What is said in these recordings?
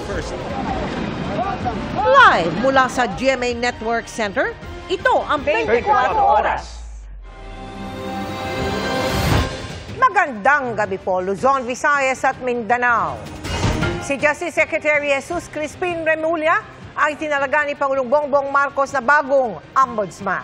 first. Live mula sa GMA Network Center, ito ang 24 Oras. Magandang gabi po, Luzon, Visayas at Mindanao. Si Justice Secretary Jesus Crispin Remulla ay tinalaga ni Pangulong Bongbong Marcos na bagong ombudsman.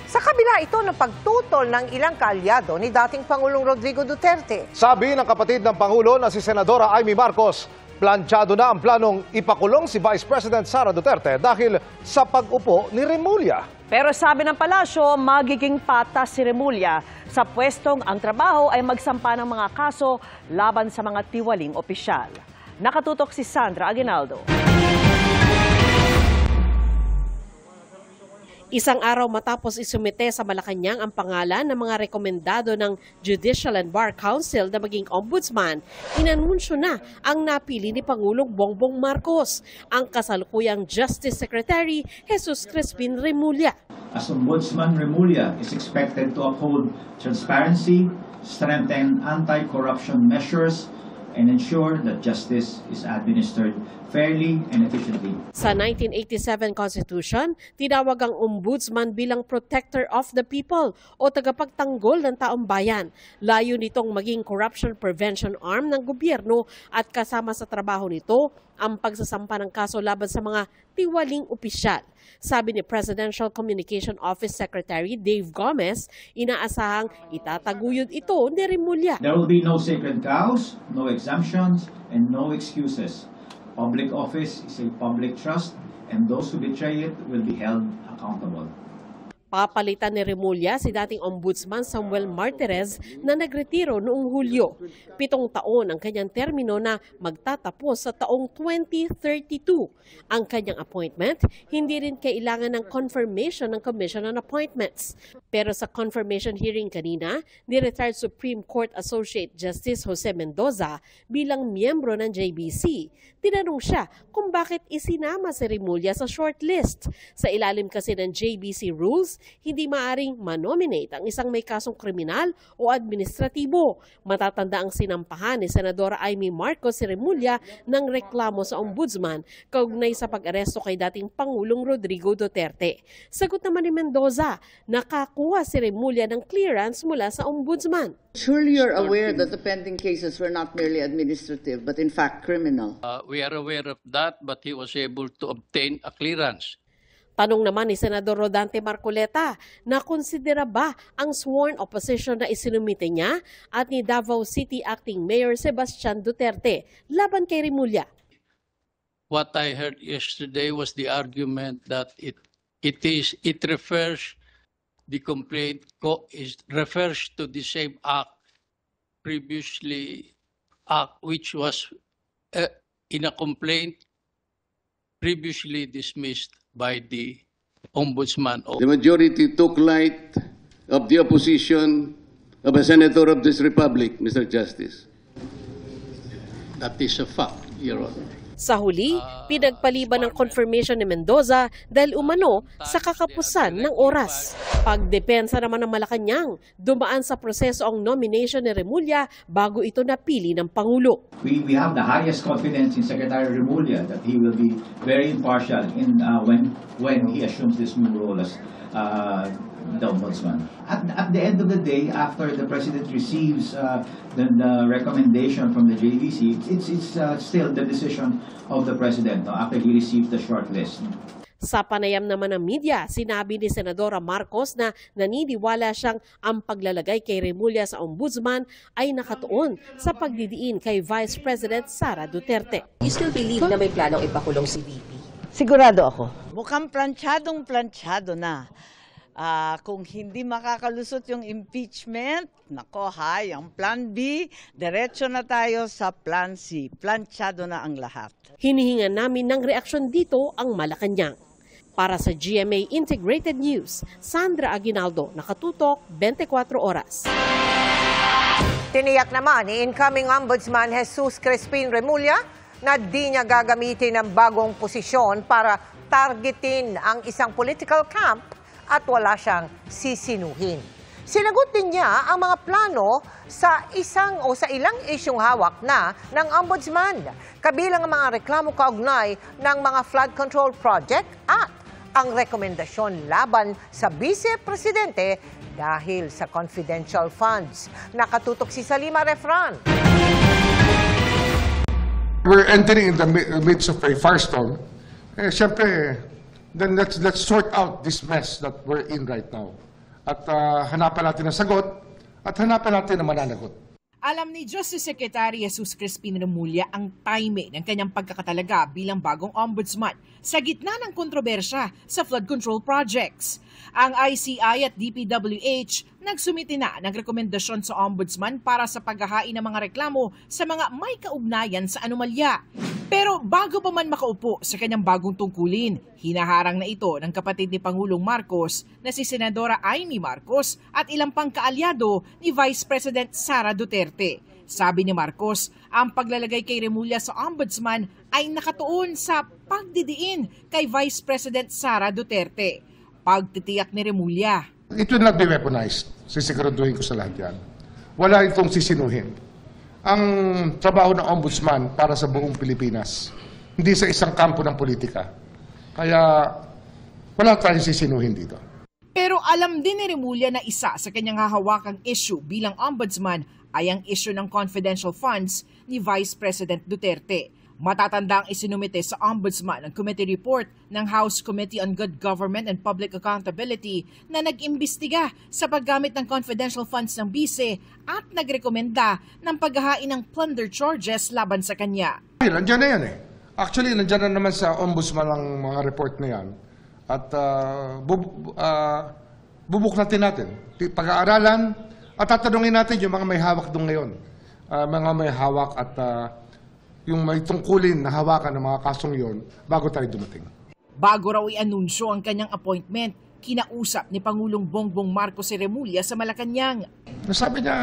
Sa kabila ito ng pagtutol ng ilang kaalyado ni dating Pangulong Rodrigo Duterte. Sabi ng kapatid ng Pangulo na si Senadora Amy Marcos, planchado na ang planong ipakulong si Vice President Sara Duterte dahil sa pag-upo ni Remulla. Pero sabi ng palasyo, magiging patas si Remulla sa pwestong ang trabaho ay magsampa ng mga kaso laban sa mga tiwaling opisyal. Nakatutok si Sandra Aguinaldo. Isang araw matapos isumite sa Malacanang ang pangalan ng mga rekomendado ng Judicial and Bar Council na maging ombudsman, inanunsyo na ang napili ni Pangulong Bongbong Marcos, ang kasalukuyang Justice Secretary Jesus Crispin Remulla. As Ombudsman, Remulla is expected to uphold transparency, strengthen anti-corruption measures, and ensure that justice is administered fairly and efficiently. Sa 1987 Constitution, tinawag ang ombudsman bilang protector of the people o tagapagtanggol ng taong bayan. Layo nitong maging corruption prevention arm ng gobyerno at kasama sa trabaho nito ang pagsasampa ng kaso laban sa mga tiwaling opisyal. Sabi ni Presidential Communication Office Secretary Dave Gomez, inaasahang itataguyod ito ni Remulla. There will be no sacred cows, no exemptions, and no excuses. Public office is a public trust, and those who betray it will be held accountable. Papalitan ni Remulla si dating Ombudsman Samuel Martirez na nagretiro noong Hulyo. 7 taon ang kanyang termino na magtatapos sa taong 2032. Ang kanyang appointment, hindi rin kailangan ng confirmation ng Commission on Appointments. Pero sa confirmation hearing kanina, ni retired Supreme Court Associate Justice Jose Mendoza bilang miyembro ng JBC, tinanong siya kung bakit isinama si Remulla sa shortlist. Sa ilalim kasi ng JBC rules, hindi maaring manominate ang isang may kasong kriminal o administratibo. Matatanda ang sinampahan ni Senadora Amy Marcos si Remulla ng reklamo sa ombudsman kaugnay sa pag-aresto kay dating Pangulong Rodrigo Duterte. Sagot naman ni Mendoza, nakakuha si Remulla ng clearance mula sa ombudsman. Surely you're aware that the pending cases were not merely administrative but in fact criminal. We are aware of that, but he was able to obtain a clearance. Tanong naman ni Senador Rodante Marcoleta na konsidera ba ang sworn opposition na isinumite niya at ni Davao City Acting Mayor Sebastian Duterte laban kay Remulla. What I heard yesterday was the argument that it refers the complaint refers to the same act previously which was in a complaint previously dismissed by the Ombudsman. The majority took light of the opposition of a senator of this republic, Mr. Justice. That is a fact, Your Honor. Sa huli, pinagpaliban ng confirmation ni Mendoza dahil umano sa kakapusan ng oras. Pagdepensa naman ng Malacanang, dumaan sa proseso ang nomination ni Remulla bago ito napili ng Pangulo. We have the highest confidence in Secretary Remulla that he will be very impartial in when he assumes this new role as the Ombudsman. At the end of the day, after the President receives the recommendation from the JVC, it's still the decision of the President after he receives the shortlist. Sa panayam naman ng media, sinabi ni Senadora Marcos na naniniwala siyang ang paglalagay kay Remulla sa ombudsman ay nakatuon sa pagdidiin kay Vice President Sara Duterte. You still believe na may planong ipakulong si VP? Sigurado ako. Mukhang planchadong-planchado na. Kung hindi makakalusot yung impeachment, nako hay, ang plan B, diretso na tayo sa plan C. Planchado na ang lahat. Hinihingan namin ng reaksyon dito ang Malacanang. Para sa GMA Integrated News, Sandra Aguinaldo, nakatutok 24 oras. Tiniyak naman ni incoming Ombudsman Jesus Crispin Remulla na di niya gagamitin ang bagong posisyon para targetin ang isang political camp at wala siyang sisinuhin. Sinagot din niya ang mga plano sa ilang isyong hawak na ng Ombudsman, kabilang ang mga reklamo kaugnay ng mga flood control project at ang rekomendasyon laban sa Vice Presidente dahil sa confidential funds. Nakatutok si Salima Refran. We're entering in the midst of a firestorm. Siyempre, then let's sort out this mess that we're in right now. At hanapan natin ang sagot at hanapan natin ang mananagot. Alam ni Justice Secretary Jesus Crispin Remulla ang timing ng kanyang pagkakatalaga bilang bagong ombudsman sa gitna ng kontrobersya sa flood control projects. Ang ICI at DPWH nagsumiti na ng rekomendasyon sa ombudsman para sa paghahain ng mga reklamo sa mga may kaugnayan sa anomalya. Pero bago pa man makaupo sa kanyang bagong tungkulin, hinaharang na ito ng kapatid ni Pangulong Marcos na si Senadora Amy Marcos at ilang pang kaalyado ni Vice President Sara Duterte. Sabi ni Marcos, ang paglalagay kay Remulla sa ombudsman ay nakatuon sa pagdidiin kay Vice President Sara Duterte. Pagtitiyak ni Remulla, It will not be weaponized. Sisiguraduhin ko sa lahat yan. Wala itong sisinuhin. Ang trabaho ng ombudsman para sa buong Pilipinas, hindi sa isang kampo ng politika. Kaya wala tayong sisinuhin dito. pero alam din ni Remulla na isa sa kanyang hahawakang issue bilang ombudsman ay ang issue ng confidential funds ni Vice President Duterte. Matatanda ang isinumite sa Ombudsman ang committee report ng House Committee on Good Government and Public Accountability na nag-imbestiga sa paggamit ng confidential funds ng bise at nagrekomenda ng paghahain ng plunder charges laban sa kanya. Nandiyan na yan eh. Actually, nandiyan na naman sa Ombudsman ang mga report na yan. At bubuklatin natin. Pag-aaralan at tatanungin natin yung mga may hawak doon ngayon. Mga may hawak at yung may tungkulin na hawakan ng mga kasong yon bago tayo dumating. Bago raw i-anunsyo ang kanyang appointment, kinausap ni Pangulong Bongbong Marcos si Remulla sa Malacanang. Sabi niya,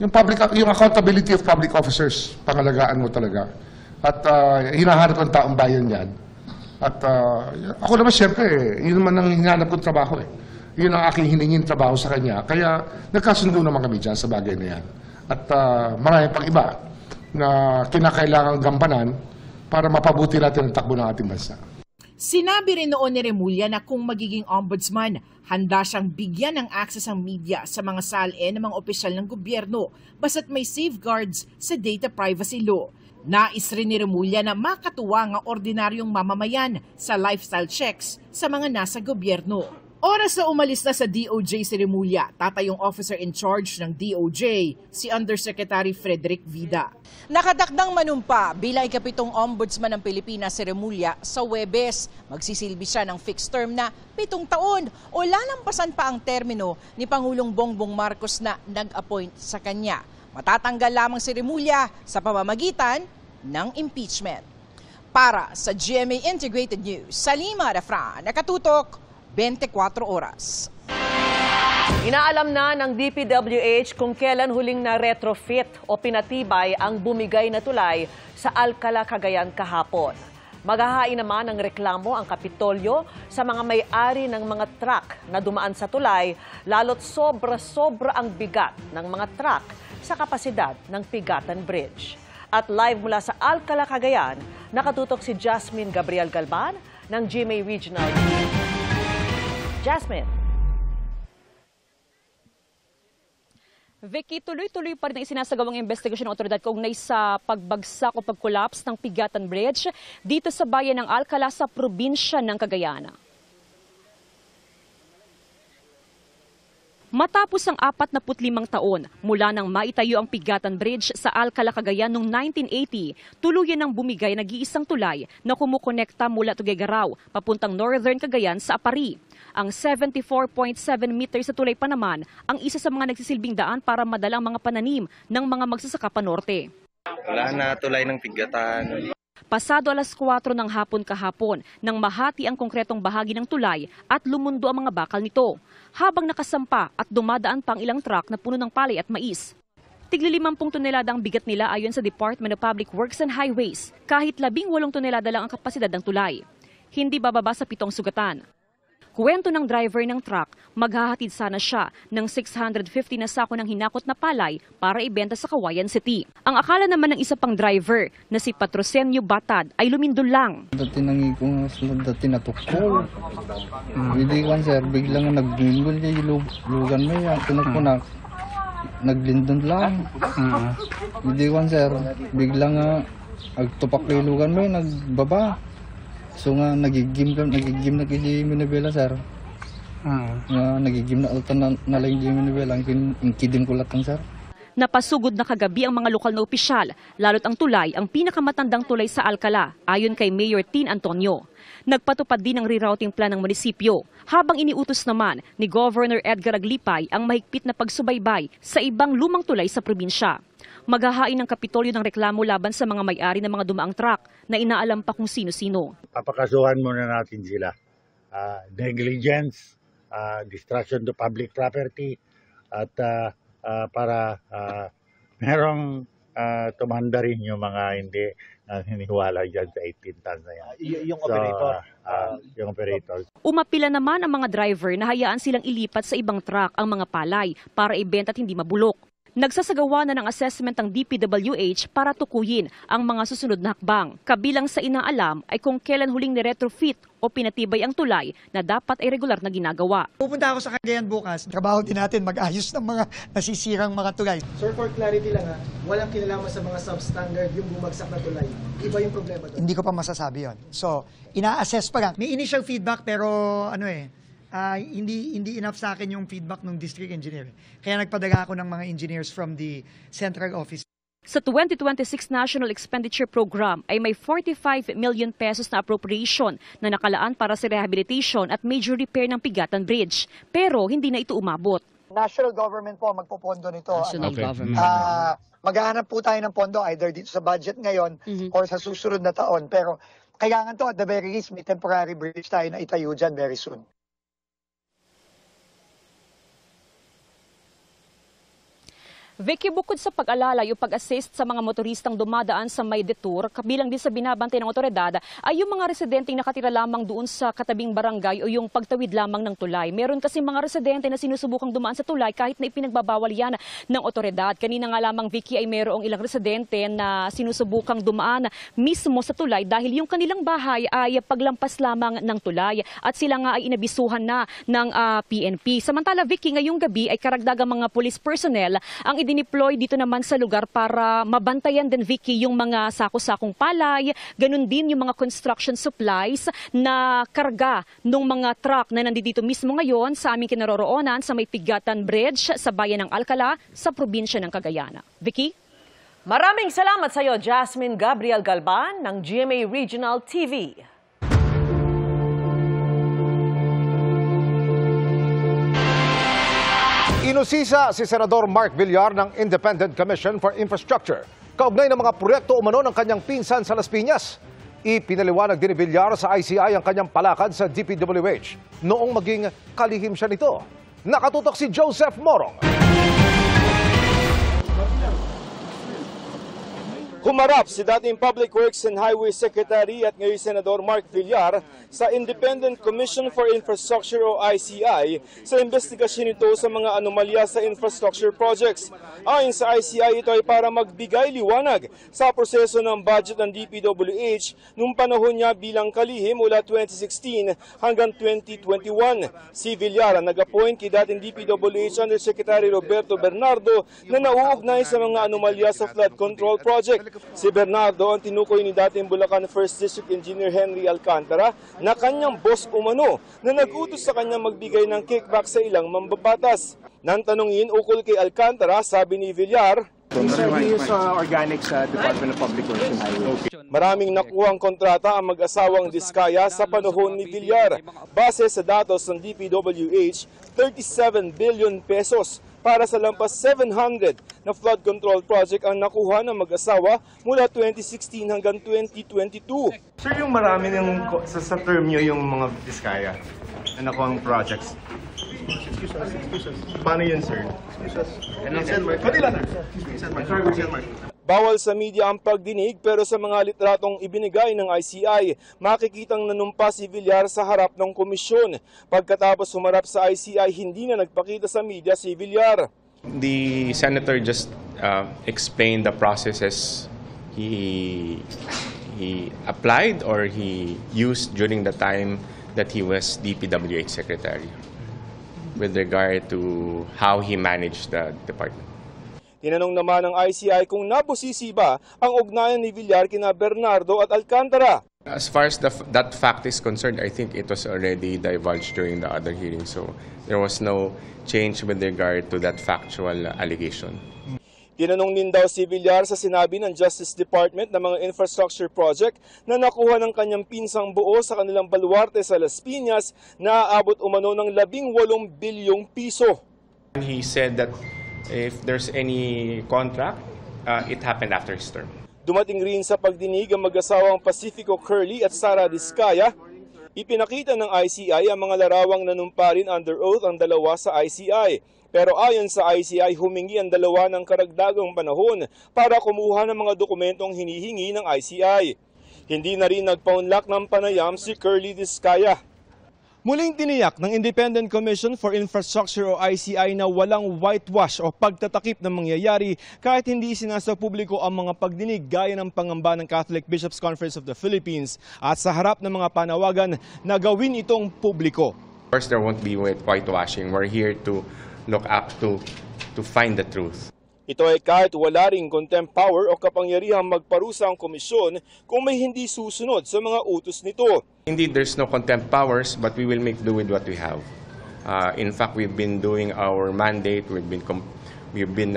yung accountability of public officers, pangalagaan mo talaga. At hinahanap ng taong bayan yan. At ako naman siyempre, yun naman ang hinahanap kong trabaho eh. Yun ang aking hiningin trabaho sa kanya. Kaya nagkasundo naman kami dyan sa bagay na yan. At marami pang iba na kinakailangang gampanan para mapabuti natin ang takbo ng ating bansa. Sinabi rin noon ni Remulla na kung magiging ombudsman, handa siyang bigyan ng access ang media sa mga salin ng mga opisyal ng gobyerno basta't may safeguards sa data privacy law. Nais rin ni Remulla na makatuwa ang ordinaryong mamamayan sa lifestyle checks sa mga nasa gobyerno. Oras na umalis na sa DOJ si Remulla, tatayong officer in charge ng DOJ, si Undersecretary Frederick Vida. Nakadakdang manumpa bilang ikapitong ombudsman ng Pilipinas si Remulla sa Huwebes. Magsisilbi siya ng fixed term na 7 taon o lalampasan pa ang termino ni Pangulong Bongbong Marcos na nag-appoint sa kanya. Matatanggal lamang si Remulla sa pamamagitan ng impeachment. Para sa GMA Integrated News, Salima Refran, nakatutok 24 oras. Inaalam na ng DPWH kung kailan huling na retrofit o pinatibay ang bumigay na tulay sa Alcala, Cagayan kahapon. Maghahain naman ng reklamo ang Kapitolyo sa mga may-ari ng mga truck na dumaan sa tulay, lalo't sobra-sobra ang bigat ng mga truck sa kapasidad ng Pigatan Bridge. At live mula sa Alcala, Cagayan, nakatutok si Jasmine Gabriel Galban ng GMA Regional. Jasmine. Vicky, tuloy-tuloy pa rin ang isinasagawang investigasyon ng otoridad kaugnay sa pagbagsak o pagkolaps ng Pigatan Bridge dito sa bayan ng Alcala sa probinsya ng Cagayan. Matapos ang 45 taon mula nang maitayo ang Pigatan Bridge sa Alcala, Cagayan noong 1980, tuluyan ng bumigay nag-iisang tulay na kumukonekta mula Tuguegarao papuntang Northern Cagayan sa Apari. Ang 74.7 meters sa tulay pa naman ang isa sa mga nagsisilbing daan para madalang mga pananim ng mga magsasaka pa norte. Wala na tulay ng Pigatan. Pasado alas 4 ng hapon kahapon nang mahati ang konkretong bahagi ng tulay at lumundo ang mga bakal nito, habang nakasampa at dumadaan pang ilang truck na puno ng palay at mais. Tigli 50 tonelada ang bigat nila ayon sa Department of Public Works and Highways, kahit 18 tonelada lang ang kapasidad ng tulay. Hindi bababa sa 7 sugatan. Kwento ng driver ng truck, maghahatid sana siya ng 650 na sako ng hinakot na palay para ibenta sa Cauayan City. Ang akala naman ng isa pang driver na si Patrosenio Batad ay lumindol lang. Dati nangi ko dati natukol. Hindi kan sir, biglang nagbingol niya yung lugan mo yan. Tinukunak, naglindon lang. Hindi kan sir, biglang agtupak yung lugan mo yan, nagbaba. So nga nagigim na kay Minabela sir. Nagigim na altan na lang kay Minabela, ang kidim ko latang sir. Napasugod na kagabi ang mga lokal na opisyal, lalo't ang tulay ang pinakamatandang tulay sa Alcala, ayon kay Mayor Tin Antonio. Nagpatupad din ng rerouting plan ng munisipyo, habang iniutos naman ni Governor Edgar Aglipay ang mahigpit na pagsubaybay sa ibang lumang tulay sa probinsya. Maghahain ng Kapitolyo ng reklamo laban sa mga may-ari ng mga dumaang truck na inaalam pa kung sino-sino. Papakasuhan muna natin sila. Negligence, destruction to public property, at para merong tumanda rin yung mga hindi hiniwala dyan sa 18 tons na yan. Yung operator? Yung operator. Umapila naman ang mga driver na hayaan silang ilipat sa ibang truck ang mga palay para ibenta at hindi mabulok. Nagsasagawa na ng assessment ang DPWH para tukuyin ang mga susunod na hakbang. Kabilang sa inaalam ay kung kailan huling ni-retrofit o pinatibay ang tulay na dapat ay regular na ginagawa. Pupunta ako sa Cagayan bukas. Trabaho din natin mag-ayos ng mga nasisirang mga tulay. Sir, for clarity lang walang kinalaman sa mga substandard yung bumagsak na tulay. Iba yung problema doon. Hindi ko pa masasabi yon. So, ina-assess pa lang. May initial feedback pero hindi enough sa akin yung feedback ng district engineer. Kaya nagpadala ako ng mga engineers from the central office. Sa 2026 National Expenditure Program ay may 45 million pesos na appropriation na nakalaan para sa rehabilitation at major repair ng Pigatan Bridge. Pero hindi na ito umabot. National government po magpopondo nito. National government. Maghahanap po tayo ng pondo either dito sa budget ngayon or sa susunod na taon. Pero kailangan to at the very least may temporary bridge tayo na itayo dyan very soon. Vicky, bukod sa pag-alalay o pag-assist sa mga motoristang dumadaan sa may detour, kabilang din sa binabantay ng otoridad, ay yung mga residenteng nakatira lamang doon sa katabing barangay o yung pagtawid lamang ng tulay. Meron kasi mga residente na sinusubukang dumaan sa tulay kahit na ipinagbabawal yan ng otoridad. Kanina nga lamang, Vicky, ay mayroong ilang residente na sinusubukang dumaan mismo sa tulay dahil yung kanilang bahay ay paglampas lamang ng tulay at sila nga ay inabisuhan na ng PNP. Samantala, Vicky, ngayong gabi ay karagdagang mga police personnel ang idineploy dito naman sa lugar para mabantayan din, Vicky, yung mga sako-sakong palay, ganun din yung mga construction supplies na karga ng mga truck na nandito mismo ngayon sa aming kinaroroonan sa may Pigatan Bridge sa bayan ng Alcala sa probinsya ng Cagayan. Vicky? Maraming salamat sa iyo, Jasmine Gabriel Galban ng GMA Regional TV. Inusisa si Senador Mark Villar ng Independent Commission for Infrastructure kaugnay ng mga proyekto umano ng kanyang pinsan sa Las Piñas. Ipinaliwanag din ni Villar sa ICI ang kanyang palakad sa DPWH noong maging kalihim siya nito. Nakatutok si Joseph Morong. Humarap si dating Public Works and Highway Secretary at ngayon Senador Mark Villar sa Independent Commission for Infrastructure o ICI sa investigasyon nito sa mga anomalya sa infrastructure projects. Ayon sa ICI, ito ay para magbigay liwanag sa proseso ng budget ng DPWH noong panahon niya bilang kalihim mula 2016 hanggang 2021. Si Villar ang nag-appoint kay dating DPWH Undersecretary Roberto Bernardo na nauugnay sa mga anomalya sa flood control project. Si Bernardo ang tinukoy ni dating Bulacan 1st District Engineer Henry Alcantara na kanyang boss umano na nag-utos sa kanya magbigay ng kickback sa ilang mambabatas. Nang tanungin ukol kay Alcantara, sabi ni Villar, organic sa Department of Public Works and Highways. Maraming nakuhang kontrata ang mag-asawang Diskaya sa panahon ni Villar. Base sa datos ng DPWH, 37 billion pesos para sa lampas 700 na flood control project ang nakuha ng mag-asawa mula 2016 hanggang 2022. Sir, yung marami ng, sa term nyo yung mga Diskaya na nakuhang projects. Excuse us. Paano yun, sir? Excuse us. Pati lang, sir. Bawal sa media ang pagdinig pero sa mga litratong ibinigay ng ICI, makikitang nanumpa si Villar sa harap ng komisyon. Pagkatapos humarap sa ICI, hindi na nagpakita sa media si Villar. The senator just explained the processes he applied or he used during the time that he was DPWH secretary with regard to how he managed the department. Tinanong naman ng ICI kung nabusisi ba ang ugnayan ni Villar kina Bernardo at Alcantara. As far as that fact is concerned, I think it was already divulged during the other hearing, so there was no change with regard to that factual allegation. Tinanong din daw si Villar sa sinabi ng Justice Department na mga infrastructure project na nakuha ng kanyang pinsang buo sa kanilang baluarte sa Las Piñas na aabot umano ng 18 bilyong piso. He said that if there's any contract, it happened after his term. Dumating rin sa pagdinig ang mag-asawang Pacifico Curly at Sara Diskaya. Ipinakita ng ICI ang mga larawang nanumpa rin under oath ang dalawa sa ICI. Pero ayon sa ICI, humingi ang dalawa ng karagdagang panahon para kumuha ng mga dokumentong hinihingi ng ICI. Hindi na rin nagpaunlak ng panayam si Curly Diskaya. Muling tiniyak ng Independent Commission for Infrastructure o ICI na walang whitewash o pagtatakip na mangyayari kahit hindi isinasa publiko ang mga pagdinig gaya ng pangamba ng Catholic Bishops' Conference of the Philippines at sa harap ng mga panawagan na gawin itong publiko. First, there won't be whitewashing. We're here to look up to find the truth. Ito ay kahit wala ring contempt power o kapangyarihang magparusa ang komisyon kung may hindi susunod sa mga utos nito. Indeed, there's no contempt powers, but we will make do with what we have. In fact, we've been doing our mandate. We've been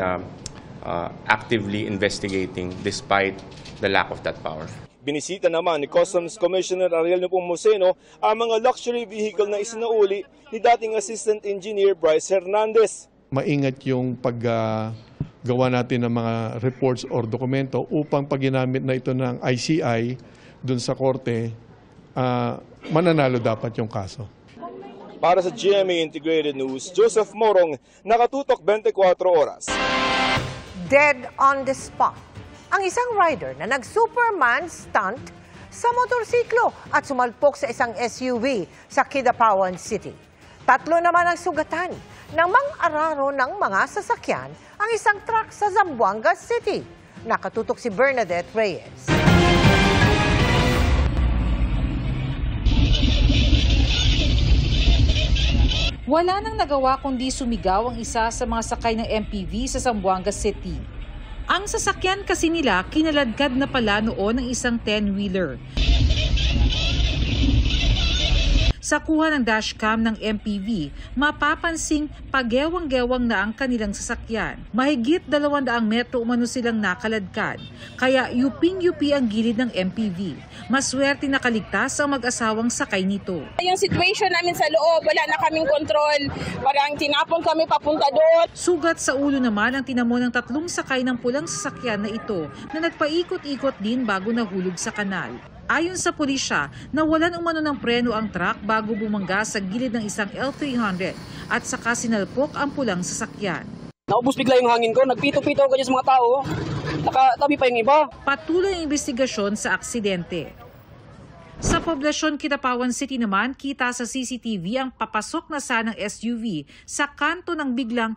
actively investigating despite the lack of that power. Binisita naman ni Customs Commissioner Ariel Nepomuceno ang mga luxury vehicle na isinauli ni dating Assistant Engineer Bryce Hernandez. Maingat yung paggawa natin ng mga reports or dokumento upang pag ginamit na ito ng ICI dun sa korte, mananalo dapat yung kaso. Para sa GMA Integrated News, Joseph Morong, nakatutok 24 oras. Dead on the spot ang isang rider na nag-Superman stunt sa motorsiklo at sumalpok sa isang SUV sa Kidapawan City. 3 naman ang sugatan nang mang-araro ng mga sasakyan ang isang truck sa Zamboanga City. Nakatutok si Bernadette Reyes. Wala nang nagawa kundi sumigaw ang isa sa mga sakay ng MPV sa Zamboanga City. Ang sasakyan kasi nila kinaladkad na pala noon ng isang 10-wheeler. Sa kuha ng dashcam ng MPV, mapapansing pagewang-gewang na ang kanilang sasakyan. Mahigit 200 metro umano silang nakaladkad, kaya yuping-yupi ang gilid ng MPV. Maswerte na kaligtas ang mag-asawang sakay nito. Yung situation namin sa loob, wala na kaming kontrol. Parang tinapon kami papunta doon. Sugat sa ulo naman ang tinamo ng 3 sakay ng pulang sasakyan na ito na nagpaikot-ikot din bago nahulog sa kanal. Ayon sa pulisya, nawalan umano ng preno ang truck bago bumangga sa gilid ng isang L300 at saka sinalpok ang pulang sasakyan. Naubos bigla yung hangin ko, nagpito-pito ako sa mga tao, nakatabi pa yung iba. Patuloy ang investigasyon sa aksidente. Sa poblasyon Kidapawan City naman, kita sa CCTV ang papasok na sanang SUV sa kanto ng biglang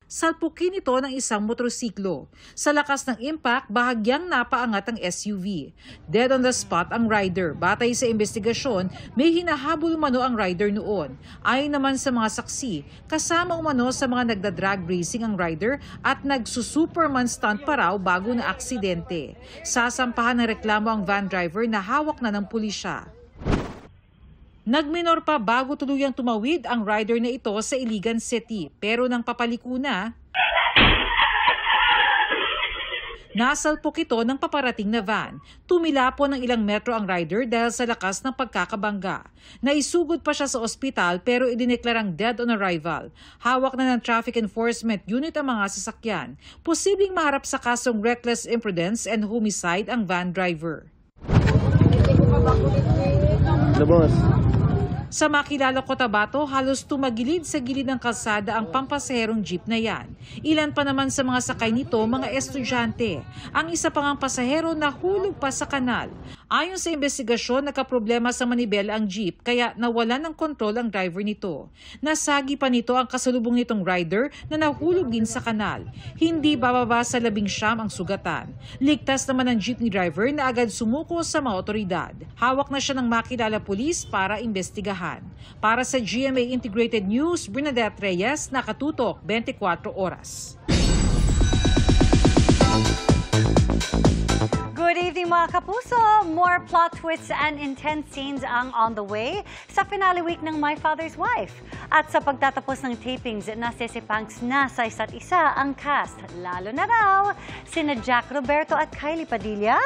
salpukin ito ng isang motorsiklo. Sa lakas ng impact, bahagyang napaangat ang SUV. Dead on the spot ang rider. Batay sa investigasyon, may hinahabol umano ang rider noon. Ayon naman sa mga saksi, kasama umano sa mga nagda-drag racing ang rider at nagsusuperman stunt pa raw bago na aksidente. Sasampahan ng reklamo ang van driver na hawak na ng pulisya. Nagminor pa bago tuluyang tumawid ang rider na ito sa Iligan City, pero nang papaliko na, nasalpok ito ng paparating na van. Tumilapon ng ilang metro ang rider dahil sa lakas ng pagkakabangga. Naisugod pa siya sa ospital pero idineklarang dead on arrival. Hawak na ng Traffic Enforcement Unit ang mga sasakyan. Posibleng maharap sa kasong reckless imprudence and homicide ang van driver. Boss. Sa Makilala, Cotabato, halos tumagilid sa gilid ng kalsada ang pampasaherong jeep na yan. Ilan pa naman sa mga sakay nito, mga estudyante. Ang isa pang ang pasahero nahulog pa sa kanal. Ayon sa investigasyon, nagkaproblema sa manibela ang jeep kaya nawalan ng kontrol ang driver nito. Nasagi pa nito ang kasalubong nitong rider na nahulog din sa kanal. Hindi bababa sa 19 ang sugatan. Ligtas naman ang jeepney driver na agad sumuko sa mga otoridad. Hawak na siya ng Makilala Police para imbestigahan. Para sa GMA Integrated News, Bernadette Reyes, nakatutok 24 oras. Good evening mga kapuso! More plot twists and intense scenes ang on the way sa finale week ng My Father's Wife. At sa pagtatapos ng tapings, nasisipangs na sa isa't isa ang cast. Lalo na raw, sina Jack Roberto at Kylie Padilla.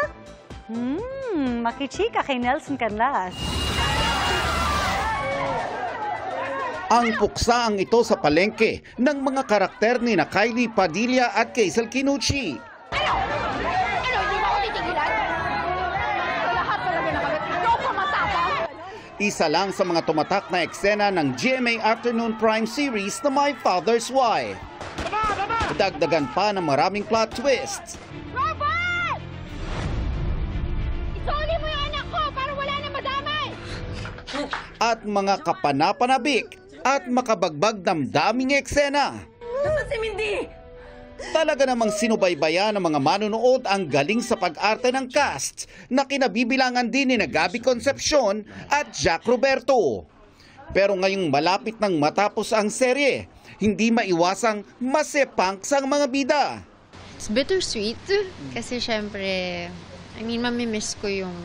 Makichika kay Nelson Canlas. Ang puksaang ito sa palengke ng mga karakter ni na Kylie Padilla at Kaisel Kinuchi. Isa lang sa mga tumatak na eksena ng GMA Afternoon Prime Series na My Father's Wife. Dagdagan pa ng maraming plot twists. Robert! Isuli mo yung anak ko para wala na madamay! At mga kapanapanabik at makabagbag damdaming eksena. Nasaan si Mindy? Talaga namang sinubaybayan ng mga manonood ang galing sa pag-arte ng cast na kinabibilangan din ni Gabby Concepcion at Jack Roberto. Pero ngayong malapit nang matapos ang serye, hindi maiwasang masepang sa mga bida. It's bittersweet kasi syempre, mamimiss ko yung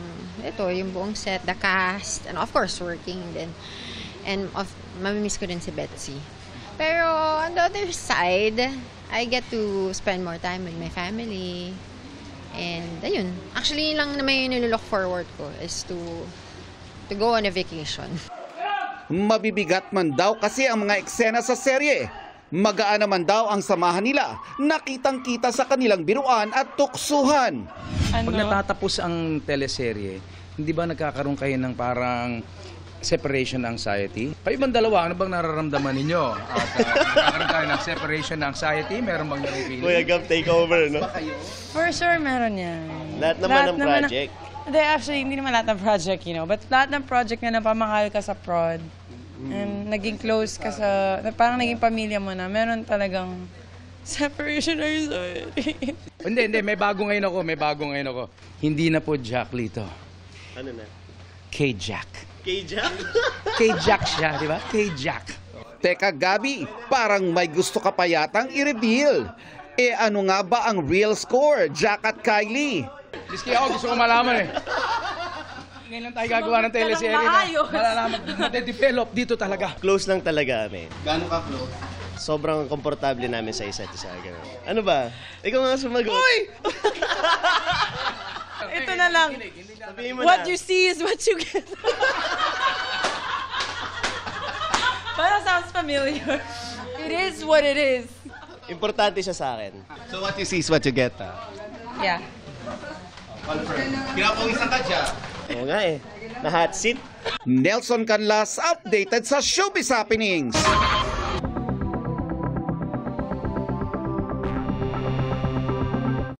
buong set, the cast, and of course working din. And mamimiss ko din si Betsy. Pero on the other side, I get to spend more time with my family. And ayun, actually yun lang naman yung nilook forward ko is to go on a vacation. Mabibigat man daw kasi ang mga eksena sa serye. Magaan naman daw ang samahan nila, nakitang-kita sa kanilang biruan at tuksuhan. Pag natatapos ang teleserye, hindi ba nagkakaroon kayo ng parang separation anxiety? Paibang dalawa, ano bang nararamdaman ninyo? At nagkakaroon kayo ng separation anxiety? Meron bang naripili? Kuya Gab, take over, no? For sure, meron yan. Lahat naman ng project? Hindi naman lahat ng project, but lahat ng project na napamahal ka sa prod, and naging close ka sa, parang naging pamilya mo na, meron talagang separation anxiety. Hindi, may bago ngayon ako. Hindi na po Jack Lito. Ano na? K-Jack. K-Jack? K-Jack siya, di ba? K-Jack. Teka Gabi, parang may gusto ka pa yatang i-reveal. Ano nga ba ang real score, Jack at Kylie? Diski ako, gusto ko malaman Ngayon lang tayo gagawa ng teleserye na malalaman, made-develop dito talaga. Close lang talaga kami. Gano'n ka close? Sobrang komportable namin sa isa't isa. Ano ba? Ikaw nga sumagot. Uy! Ito na lang. What you see is what you get. Parang sounds familiar. It is what it is. Importante siya sa akin. So what you see is what you get, Yeah. Pinapawisan ka dyan. Oo nga Na hot seat. Nelson Canlas, updated sa Showbiz Happenings.